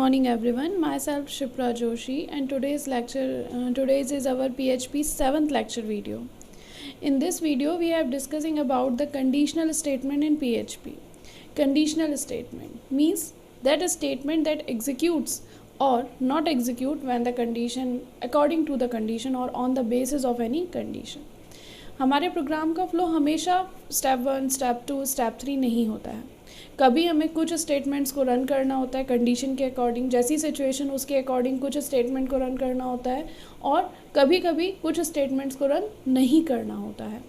morning everyone, myself Shipra Joshi and today's is our PHP 7th lecture video. In this video we are discussing about the conditional statement in PHP. Conditional statement means that a statement that executes or not execute when the condition according to the condition or on the basis of any condition. हमारे programme का flow हमेशा step 1, step 2, step 3 नहीं होता है. कभी हमें कुछ statements को रन करना होता है कंडीशन के अकॉर्डिंग, जैसी सिचुएशन उसके अकॉर्डिंग कुछ स्टेटमेंट को रन करना होता है और कभी कभी कुछ स्टेटमेंट्स को रन नहीं करना होता है.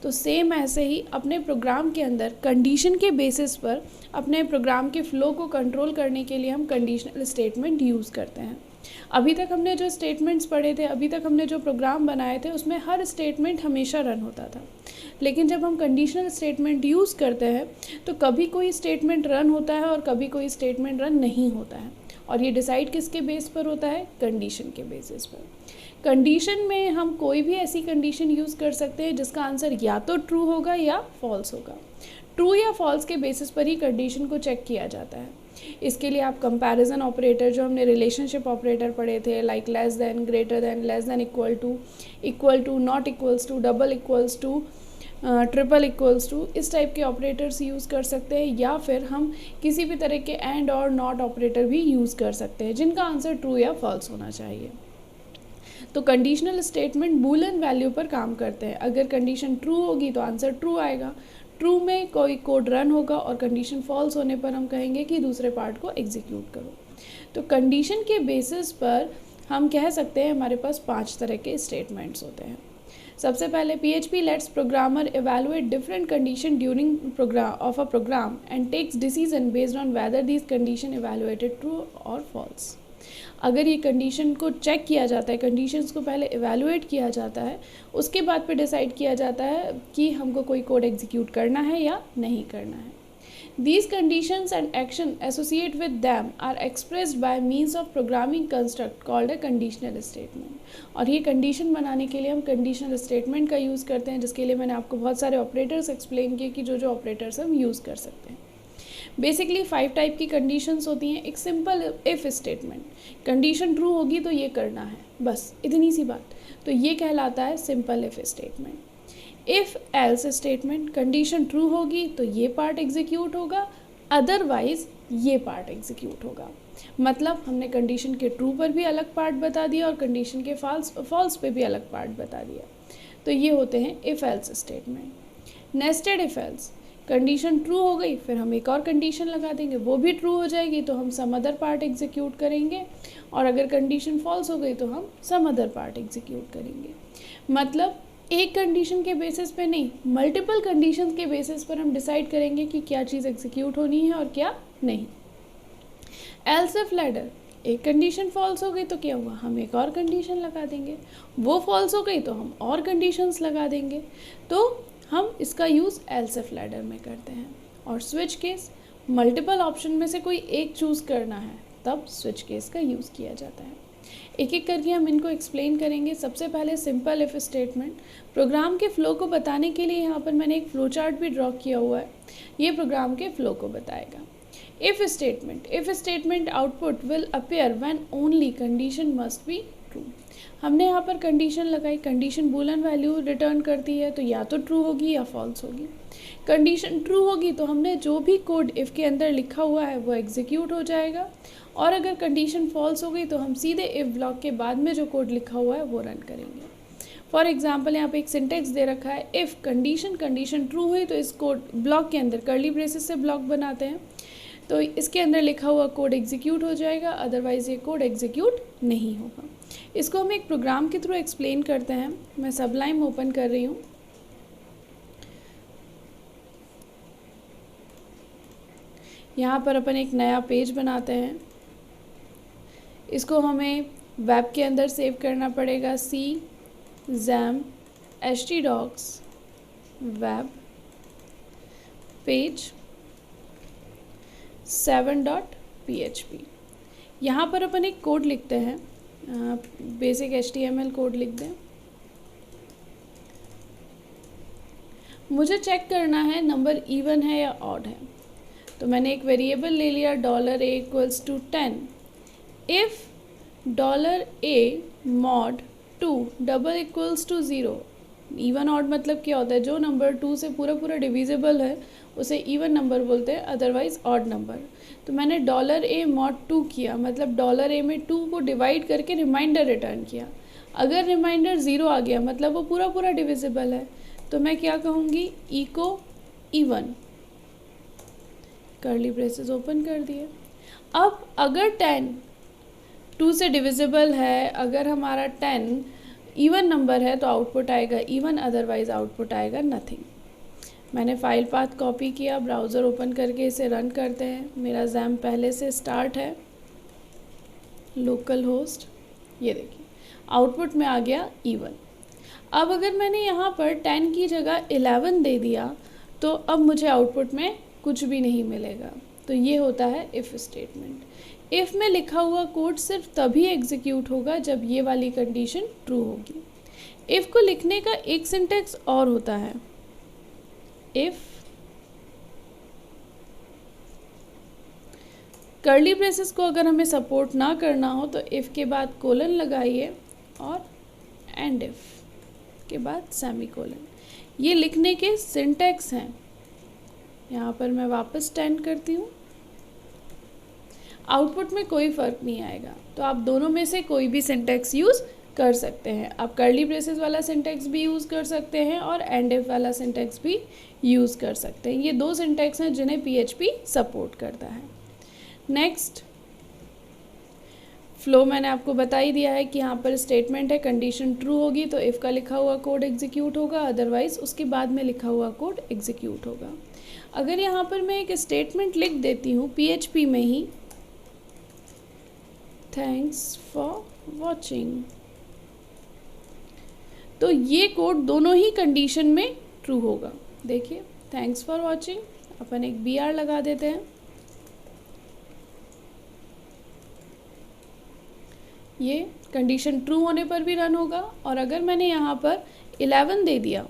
तो सेम ऐसे ही अपने प्रोग्राम के अंदर कंडीशन के बेसिस पर अपने प्रोग्राम के फ़्लो को कंट्रोल करने के लिए हम कंडीशनल स्टेटमेंट यूज़ करते हैं. अभी तक हमने जो स्टेटमेंट्स पढ़े थे, अभी तक हमने जो प्रोग्राम बनाए थे, उसमें हर स्टेटमेंट हमेशा रन होता था. लेकिन जब हम कंडीशनल स्टेटमेंट यूज़ करते हैं तो कभी कोई स्टेटमेंट रन होता है और कभी कोई स्टेटमेंट रन नहीं होता है. और ये डिसाइड किसके बेस पर होता है? कंडीशन के बेसिस पर. कंडीशन में हम कोई भी ऐसी कंडीशन यूज़ कर सकते हैं जिसका आंसर या तो ट्रू होगा या फॉल्स होगा. ट्रू या फॉल्स के बेसिस पर ही कंडीशन को चेक किया जाता है. इसके लिए आप कंपैरिजन ऑपरेटर जो हमने रिलेशनशिप ऑपरेटर पढ़े थे, like less than, greater than, less than equal to, not equals to, double equals to, triple equals to, इस टाइप के ऑपरेटर्स यूज़ कर सकते हैं. या फिर हम किसी भी तरह के एंड और नॉट ऑपरेटर भी यूज़ कर सकते हैं जिनका आंसर ट्रू या फॉल्स होना चाहिए. तो कंडीशनल स्टेटमेंट बूलियन वैल्यू पर काम करते हैं. अगर कंडीशन ट्रू होगी तो आंसर ट्रू आएगा. ट्रू में कोई कोड रन होगा और कंडीशन फॉल्स होने पर हम कहेंगे कि दूसरे पार्ट को एग्जीक्यूट करो. तो कंडीशन के बेसिस पर हम कह सकते हैं हमारे पास 5 तरह के स्टेटमेंट्स होते हैं. सबसे पहले PHP let's programmer evaluate different condition during of a program and takes decision based on whether these condition evaluated true or false. अगर ये कंडीशन को चेक किया जाता है, कंडीशंस को पहले इवेलुएट किया जाता है, उसके बाद पे डिसाइड किया जाता है कि हमको कोई कोड एग्जीक्यूट करना है या नहीं करना है. These conditions and action associated with them are expressed by means of programming construct called a conditional statement. और ये कंडीशन बनाने के लिए हम कंडीशनल स्टेटमेंट का यूज़ करते हैं, जिसके लिए मैंने आपको बहुत सारे ऑपरेटर्स एक्सप्लेन किए कि जो ऑपरेटर्स हम यूज़ कर सकते हैं. बेसिकली 5 टाइप की कंडीशंस होती हैं. एक simple if statement, condition true होगी तो ये करना है, बस इतनी सी बात, तो ये कहलाता है simple if statement. If else statement, condition true होगी तो ये पार्ट एग्जीक्यूट होगा, अदरवाइज ये पार्ट एग्जीक्यूट होगा. मतलब हमने कंडीशन के ट्रू पर भी अलग पार्ट बता दिया और कंडीशन के फॉल्स पे भी अलग पार्ट बता दिया. तो ये होते हैं if else statement. Nested if else, condition true हो गई फिर हम एक और कंडीशन लगा देंगे, वो भी ट्रू हो जाएगी तो हम सम अदर पार्ट एग्जीक्यूट करेंगे, और अगर कंडीशन फॉल्स हो गई तो हम सम अदर पार्ट एग्जीक्यूट करेंगे. मतलब एक कंडीशन के बेसिस पे नहीं, मल्टीपल कंडीशंस के बेसिस पर हम डिसाइड करेंगे कि क्या चीज़ एग्जीक्यूट होनी है और क्या नहीं. एल्स इफ लैडर, एक कंडीशन फॉल्स हो गई तो क्या हुआ, हम एक और कंडीशन लगा देंगे, वो फॉल्स हो गई तो हम और कंडीशंस लगा देंगे. तो हम इसका यूज़ एल्स इफ लैडर में करते हैं. और स्विच केस, मल्टीपल ऑप्शन में से कोई एक चूज़ करना है तब स्विच केस का यूज़ किया जाता है. एक एक करके हम इनको एक्सप्लेन करेंगे. सबसे पहले सिंपल इफ़ स्टेटमेंट. प्रोग्राम के फ़्लो को बताने के लिए यहाँ पर मैंने एक फ़्लो चार्ट भी ड्रॉ किया हुआ है, ये प्रोग्राम के फ़्लो को बताएगा. If statement output will appear when only condition must be true. हमने यहाँ पर कंडीशन लगाई, कंडीशन बूलियन वैल्यू रिटर्न करती है तो या तो ट्रू होगी या फॉल्स होगी. कंडीशन ट्रू होगी तो हमने जो भी कोड इफ़ के अंदर लिखा हुआ है वो एग्जीक्यूट हो जाएगा, और अगर कंडीशन फॉल्स हो गई तो हम सीधे इफ़ ब्लॉक के बाद में जो कोड लिखा हुआ है वो रन करेंगे. फॉर एग्जांपल यहाँ पे एक सिंटेक्स दे रखा है, इफ़ कंडीशन ट्रू हुई तो इस कोड ब्लॉक के अंदर कर्ली ब्रेसेस से ब्लॉक बनाते हैं, तो इसके अंदर लिखा हुआ कोड एग्जीक्यूट हो जाएगा, अदरवाइज़ ये कोड एग्जीक्यूट नहीं होगा. इसको हम एक प्रोग्राम के थ्रू एक्सप्लेन करते हैं. मैं सबलाइम ओपन कर रही हूँ. यहाँ पर अपन एक नया पेज बनाते हैं. इसको हमें वेब के अंदर सेव करना पड़ेगा. XAMPP htdocs web page 7.php. यहाँ पर अपन एक कोड लिखते हैं, बेसिक HTML कोड लिख दें. मुझे चेक करना है नंबर इवन है या ऑड है, तो मैंने एक वेरिएबल ले लिया $a = 10 if $a mod 2 double equals to 0, even odd मतलब क्या होता है, जो नंबर 2 से पूरा पूरा डिविजिबल है उसे इवन नंबर बोलते हैं, अदरवाइज ऑड नंबर। तो मैंने $a mod 2 किया, मतलब $a में 2 को डिवाइड करके रिमाइंडर रिटर्न किया। अगर रिमाइंडर 0 आ गया मतलब वो पूरा पूरा डिविजिबल है, तो मैं क्या कहूँगी, echo even, curly braces open कर दिए। अब अगर 10 2 से डिविजिबल है, अगर हमारा 10 इवन नंबर है तो आउटपुट आएगा इवन, अदरवाइज आउटपुट आएगा नथिंग। मैंने फाइल पाथ कॉपी किया, ब्राउज़र ओपन करके इसे रन करते हैं। मेरा XAMPP पहले से स्टार्ट है, लोकल होस्ट, ये देखिए आउटपुट में आ गया इवन। अब अगर मैंने यहाँ पर 10 की जगह 11 दे दिया तो अब मुझे आउटपुट में कुछ भी नहीं मिलेगा। तो ये होता है इफ़ स्टेटमेंट। इफ़ में लिखा हुआ कोड सिर्फ तभी एग्जीक्यूट होगा जब ये वाली कंडीशन ट्रू होगी। इफ़ को लिखने का एक सिंटेक्स और होता है, इफ़ कर्ली ब्रेसेस को अगर हमें सपोर्ट ना करना हो तो इफ़ के बाद कोलन लगाइए और एंड इफ़ के बाद सेमीकोलन। ये लिखने के सिंटेक्स हैं। यहाँ पर मैं वापस 10 करती हूँ, आउटपुट में कोई फ़र्क नहीं आएगा। तो आप दोनों में से कोई भी सिंटेक्स यूज़ कर सकते हैं। आप कर्ली ब्रेसेस वाला सिंटेक्स भी यूज़ कर सकते हैं और एंड इफ वाला सिंटेक्स भी यूज़ कर सकते हैं। ये दो सिंटेक्स हैं जिन्हें PHP सपोर्ट करता है। नेक्स्ट फ्लो मैंने आपको बता ही दिया है कि यहाँ पर स्टेटमेंट है, कंडीशन ट्रू होगी तो इफ़ का लिखा हुआ कोड एग्जीक्यूट होगा, अदरवाइज उसके बाद में लिखा हुआ कोड एग्जीक्यूट होगा। अगर यहाँ पर मैं एक स्टेटमेंट लिख देती हूँ PHP में ही, थैंक्स फॉर वॉचिंग, तो ये कोड दोनों ही कंडीशन में ट्रू होगा। देखिए थैंक्स फॉर वॉचिंग, अपन एक BR लगा देते हैं, ये कंडीशन ट्रू होने पर भी रन होगा। और अगर मैंने यहाँ पर 11 दे दिया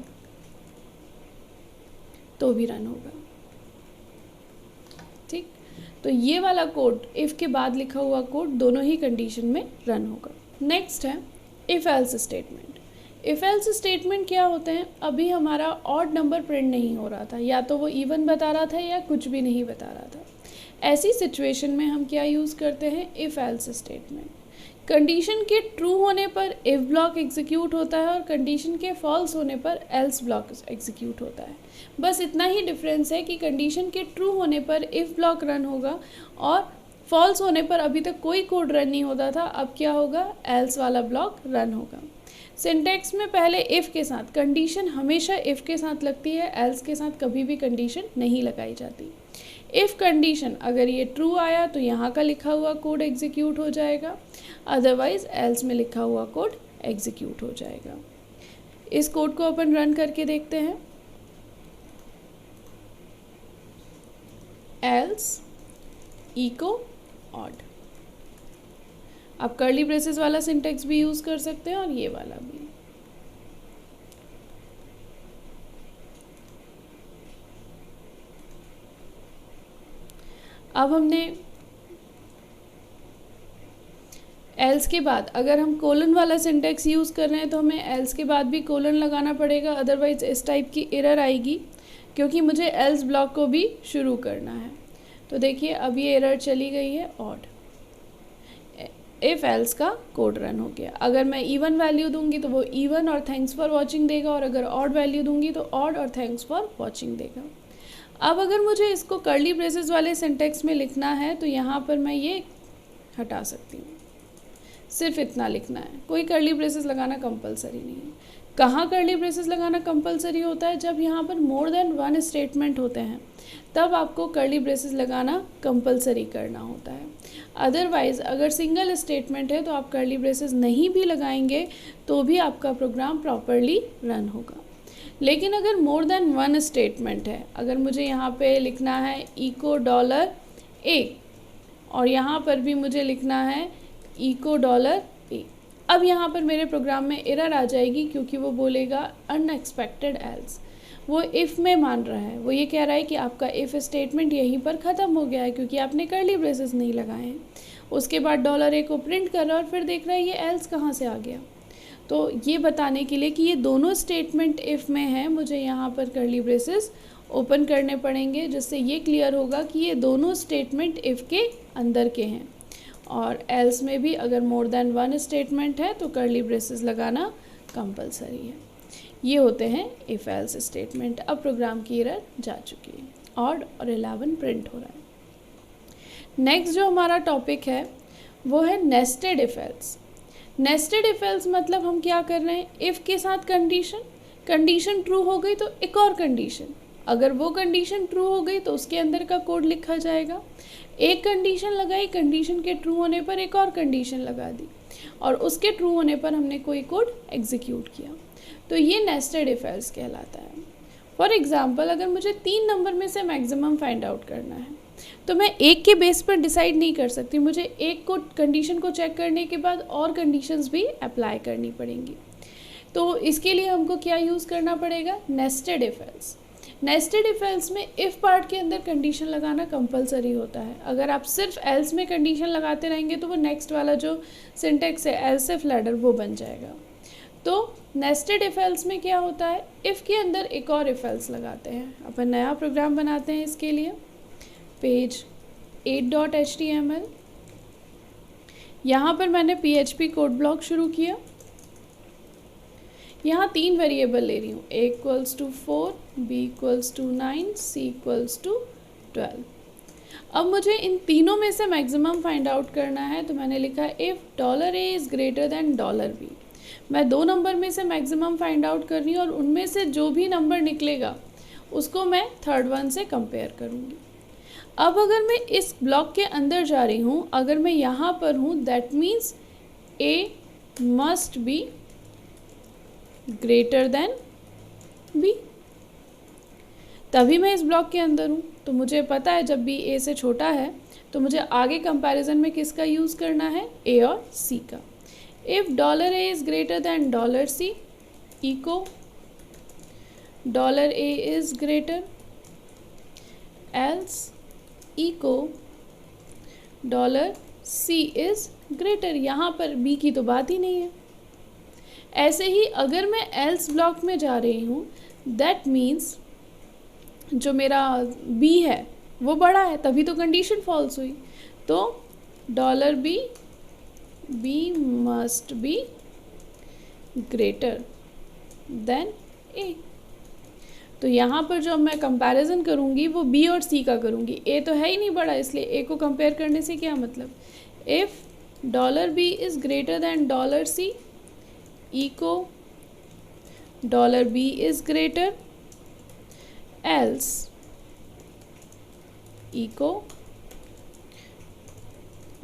तो भी रन होगा। ठीक, तो ये वाला कोड इफ़ के बाद लिखा हुआ कोड दोनों ही कंडीशन में रन होगा। नेक्स्ट है if else statement. If else statement क्या होते हैं, अभी हमारा ऑड नंबर प्रिंट नहीं हो रहा था, या तो वो इवन बता रहा था या कुछ भी नहीं बता रहा था। ऐसी सिचुएशन में हम क्या यूज़ करते हैं, इफ़ एल्स स्टेटमेंट। कंडीशन के ट्रू होने पर इफ़ ब्लॉक एग्जीक्यूट होता है और कंडीशन के फॉल्स होने पर एल्स ब्लॉक एग्जीक्यूट होता है। बस इतना ही डिफरेंस है कि कंडीशन के ट्रू होने पर इफ़ ब्लॉक रन होगा और फॉल्स होने पर अभी तक कोई कोड रन नहीं होता था, अब क्या होगा, एल्स वाला ब्लॉक रन होगा। सिंटेक्स में पहले इफ़ के साथ कंडीशन हमेशा इफ़ के साथ लगती है, एल्स के साथ कभी भी कंडीशन नहीं लगाई जाती। इफ़ कंडीशन अगर ये ट्रू आया तो यहाँ का लिखा हुआ कोड एग्जीक्यूट हो जाएगा, अदरवाइज एल्स में लिखा हुआ कोड एग्जीक्यूट हो जाएगा। इस कोड को अपन रन करके देखते हैं। एल्स इको ऑड, आप कर्ली ब्रेसेस वाला सिंटेक्स भी यूज़ कर सकते हैं और ये वाला भी। अब हमने एल्स के बाद अगर हम कोलन वाला सिंटेक्स यूज़ कर रहे हैं तो हमें एल्स के बाद भी कोलन लगाना पड़ेगा, अदरवाइज इस टाइप की एरर आएगी, क्योंकि मुझे एल्स ब्लॉक को भी शुरू करना है। तो देखिए अब ये एरर चली गई है ऑड, इफ़ एल्स का कोड रन हो गया। अगर मैं इवन वैल्यू दूंगी तो वो इवन और थैंक्स फॉर वॉचिंग देगा, और अगर ऑड वैल्यू दूंगी तो ऑड और थैंक्स फॉर वॉचिंग देगा। अब अगर मुझे इसको कर्ली ब्रेसेस वाले सिंटेक्स में लिखना है तो यहाँ पर मैं ये हटा सकती हूँ, सिर्फ इतना लिखना है, कोई कर्ली ब्रेसेस लगाना कंपलसरी नहीं है। कहाँ कर्ली ब्रेसेस लगाना कंपलसरी होता है, जब यहाँ पर मोर देन वन स्टेटमेंट होते हैं तब आपको कर्ली ब्रेसेस लगाना कंपलसरी करना होता है। अदरवाइज़ अगर सिंगल स्टेटमेंट है तो आप कर्ली ब्रेसेस नहीं भी लगाएंगे तो भी आपका प्रोग्राम प्रॉपरली रन होगा। लेकिन अगर मोर देन वन स्टेटमेंट है, अगर मुझे यहाँ पे लिखना है इको $a और यहाँ पर भी मुझे लिखना है इको $a, अब यहाँ पर मेरे प्रोग्राम में एरर आ जाएगी, क्योंकि वो बोलेगा अनएक्सपेक्टेड एल्स। वो इफ़ में मान रहा है, वो ये कह रहा है कि आपका इफ़ स्टेटमेंट यहीं पर ख़त्म हो गया है क्योंकि आपने कर्ली ब्रेसेस नहीं लगाए हैं। उसके बाद डॉलर ए को प्रिंट कर रहा है और फिर देख रहा है ये एल्स कहाँ से आ गया। तो ये बताने के लिए कि ये दोनों स्टेटमेंट इफ़ में है, मुझे यहाँ पर कर्ली ब्रेसेस ओपन करने पड़ेंगे, जिससे ये क्लियर होगा कि ये दोनों स्टेटमेंट इफ़ के अंदर के हैं। और एल्स में भी अगर मोर देन वन स्टेटमेंट है तो कर्ली ब्रेसेस लगाना कंपलसरी है। ये होते हैं इफ़ एल्स स्टेटमेंट। अब प्रोग्राम की एरर जा चुकी है, ऑड और 11 प्रिंट हो रहा है। नेक्स्ट जो हमारा टॉपिक है वो है nested if else. Nested if else मतलब हम क्या कर रहे हैं, इफ़ के साथ कंडीशन ट्रू हो गई तो एक और कंडीशन, अगर वो कंडीशन ट्रू हो गई तो उसके अंदर का कोड लिखा जाएगा। एक कंडीशन लगाई, कंडीशन के ट्रू होने पर एक और कंडीशन लगा दी और उसके ट्रू होने पर हमने कोई कोड एग्जीक्यूट किया, तो ये नेस्टेड इफ एल्स कहलाता है। फॉर एग्जाम्पल, अगर मुझे 3 नंबर में से मैक्सिमम फाइंड आउट करना है तो मैं एक के बेस पर डिसाइड नहीं कर सकती, मुझे एक को कंडीशन को चेक करने के बाद और कंडीशंस भी अप्लाई करनी पड़ेंगी। तो इसके लिए हमको क्या यूज़ करना पड़ेगा, nested if else. Nested if else में इफ़ पार्ट के अंदर कंडीशन लगाना कंपलसरी होता है। अगर आप सिर्फ एल्स में कंडीशन लगाते रहेंगे तो वो नेक्स्ट वाला जो सिंटेक्स है एल्स इफ लैडर वो बन जाएगा। तो नेस्टेड इफ एल्स में क्या होता है, इफ़ के अंदर एक और इफ एल्स लगाते हैं। अपन नया प्रोग्राम बनाते हैं इसके लिए, पेज 8.html। यहाँ पर मैंने PHP कोड ब्लॉक शुरू किया। यहाँ 3 वेरिएबल ले रही हूँ, a = 4, b = 9, c = 12। अब मुझे इन तीनों में से मैक्सिमम फाइंड आउट करना है, तो मैंने लिखा if $a is greater then $b। मैं 2 नंबर में से मैक्सिमम फाइंड आउट कर रही हूँ और उनमें से जो भी नंबर निकलेगा उसको मैं थर्ड वन से कंपेयर करूँगी। अब अगर मैं इस ब्लॉक के अंदर जा रही हूँ, अगर मैं यहाँ पर हूँ, that means a must be greater than b, तभी मैं इस ब्लॉक के अंदर हूँ। तो मुझे पता है जब b a से छोटा है तो मुझे आगे कंपैरिजन में किसका यूज़ करना है, a और c का। If $a is greater then $c, eco $a is greater, else eco $c is greater. यहाँ पर b की तो बात ही नहीं है। ऐसे ही अगर मैं एल्स ब्लॉक में जा रही हूँ, दैट मीन्स जो मेरा b है वो बड़ा है, तभी तो कंडीशन फॉल्स हुई। तो $b must be greater than a। तो यहाँ पर जो मैं कंपैरिजन करूँगी वो b और c का करूँगी, a तो है ही नहीं बड़ा, इसलिए a को कंपेयर करने से क्या मतलब, if $b is greater then $c, eco $b is greater, else eco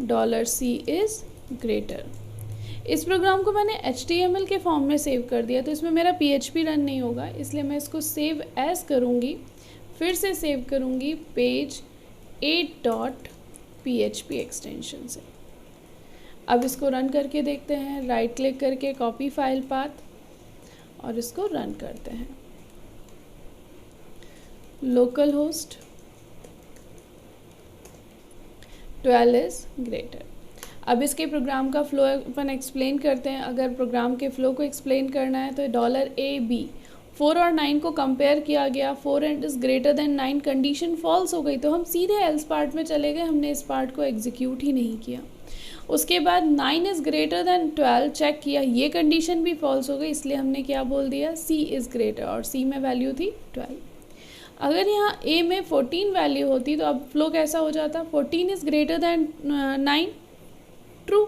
$c is greater. इस प्रोग्राम को मैंने HTML के फॉर्म में सेव कर दिया, तो इसमें मेरा PHP रन नहीं होगा, इसलिए मैं इसको सेव एज करूँगी, फिर से सेव करूँगी पेज 8.php एक्सटेंशन से। अब इसको रन करके देखते हैं, राइट क्लिक करके कॉपी फाइल पाथ और इसको रन करते हैं। Local host 12 is greater. अब इसके प्रोग्राम का फ्लो अपन एक्सप्लेन करते हैं। अगर प्रोग्राम के फ्लो को एक्सप्लेन करना है तो $a b 4 और 9 को कंपेयर किया गया, 4 is greater than 9, condition false हो गई तो हम सीधे एल्स पार्ट में चले गए, हमने इस पार्ट को एग्जीक्यूट ही नहीं किया। उसके बाद 9 इज़ ग्रेटर देन 12 चेक किया, ये कंडीशन भी फॉल्स हो गई, इसलिए हमने क्या बोल दिया, c इज़ ग्रेटर, और c में वैल्यू थी 12। अगर यहाँ a में 14 वैल्यू होती तो अब फ्लो कैसा हो जाता, 14 इज़ ग्रेटर देन 9, ट्रू,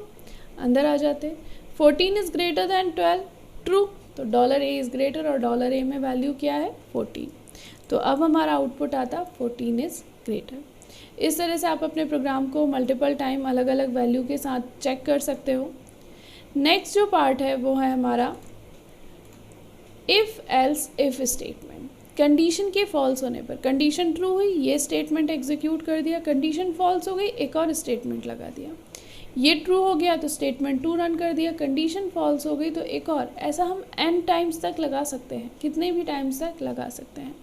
अंदर आ जाते। 14 इज़ ग्रेटर देन 12, ट्रू, तो $a इज़ ग्रेटर और $a में वैल्यू क्या है, 14। तो अब हमारा आउटपुट आता 14 इज़ ग्रेटर। इस तरह से आप अपने प्रोग्राम को मल्टीपल टाइम अलग अलग वैल्यू के साथ चेक कर सकते हो। नेक्स्ट जो पार्ट है वो है हमारा if else if statement. Condition के फॉल्स होने पर, कंडीशन ट्रू हुई, ये स्टेटमेंट एग्जीक्यूट कर दिया, कंडीशन फॉल्स हो गई, एक और स्टेटमेंट लगा दिया, ये ट्रू हो गया तो स्टेटमेंट 2 रन कर दिया, कंडीशन फॉल्स हो गई तो एक और, ऐसा हम n टाइम्स तक लगा सकते हैं, कितने भी टाइम्स तक लगा सकते हैं।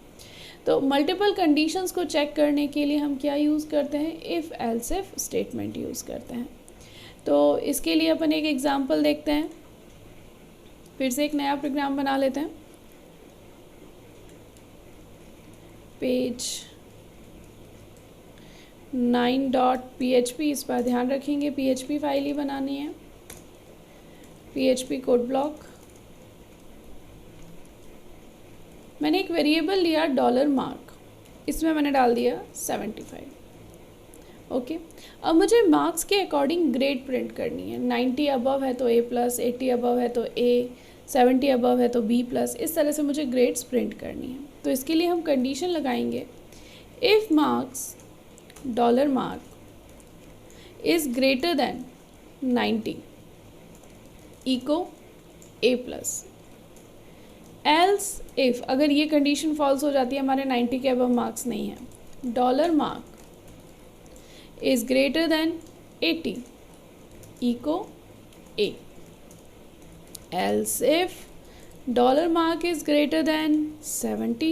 तो मल्टीपल कंडीशंस को चेक करने के लिए हम क्या यूज़ करते हैं, if else if statement use करते हैं। तो इसके लिए अपन एक एग्जांपल देखते हैं, फिर से एक नया प्रोग्राम बना लेते हैं। पेज 9.php, इस पर ध्यान रखेंगे PHP फाइल ही बनानी है। PHP कोड ब्लॉक, मैंने एक वेरिएबल लिया $mark, इसमें मैंने डाल दिया 75। ओके, अब मुझे मार्क्स के अकॉर्डिंग ग्रेड प्रिंट करनी है। 90 अबव है तो A+, 80 अबव है तो A, 70 अबव है तो B+, इस तरह से मुझे ग्रेड्स प्रिंट करनी है। तो इसके लिए हम कंडीशन लगाएंगे, if marks $mark is greater than 90 echo A+, else if, अगर ये कंडीशन फॉल्स हो जाती है, हमारे 90 के अबव मार्क्स नहीं है, $mark is greater than 80 echo A, else if $mark is greater than 70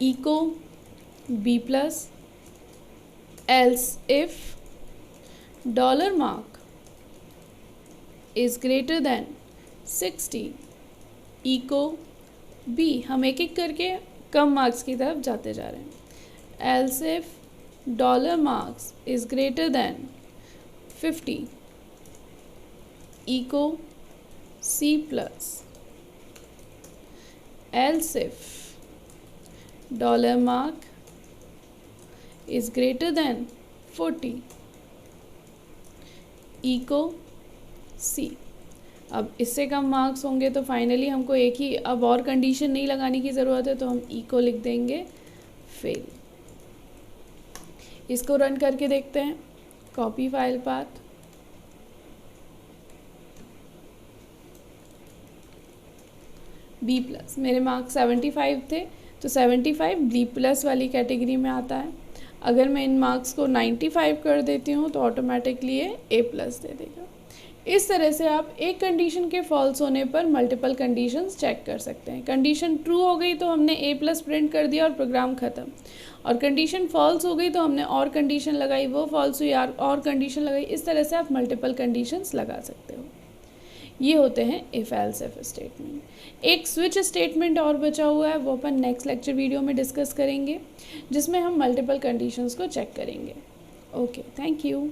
echo B+, else if $mark is greater than 60 echo B। हम एक एक करके कम मार्क्स की तरफ जाते जा रहे हैं। Else if $marks is greater then 50 eco C+, else if $mark is greater then 40 eco C। अब इससे कम मार्क्स होंगे तो फाइनली हमको एक ही, अब और कंडीशन नहीं लगाने की ज़रूरत है, तो हम इको लिख देंगे फेल। इसको रन करके देखते हैं। कॉपी फाइल पाथ, B+, मेरे मार्क्स 75 थे तो 75 B+ वाली कैटेगरी में आता है। अगर मैं इन मार्क्स को 95 कर देती हूँ तो ऑटोमेटिकली ये A+ दे देगा। इस तरह से आप एक कंडीशन के फॉल्स होने पर मल्टीपल कंडीशंस चेक कर सकते हैं। कंडीशन ट्रू हो गई तो हमने A+ प्रिंट कर दिया और प्रोग्राम ख़त्म, और कंडीशन फॉल्स हो गई तो हमने और कंडीशन लगाई, वो फॉल्स हुई और कंडीशन लगाई। इस तरह से आप मल्टीपल कंडीशंस लगा सकते हो। ये होते हैं इफ़ एल्स इफ स्टेटमेंट। एक स्विच स्टेटमेंट और बचा हुआ है, वो अपन नेक्स्ट लेक्चर वीडियो में डिस्कस करेंगे, जिसमें हम मल्टीपल कंडीशंस को चेक करेंगे। Okay, thank you.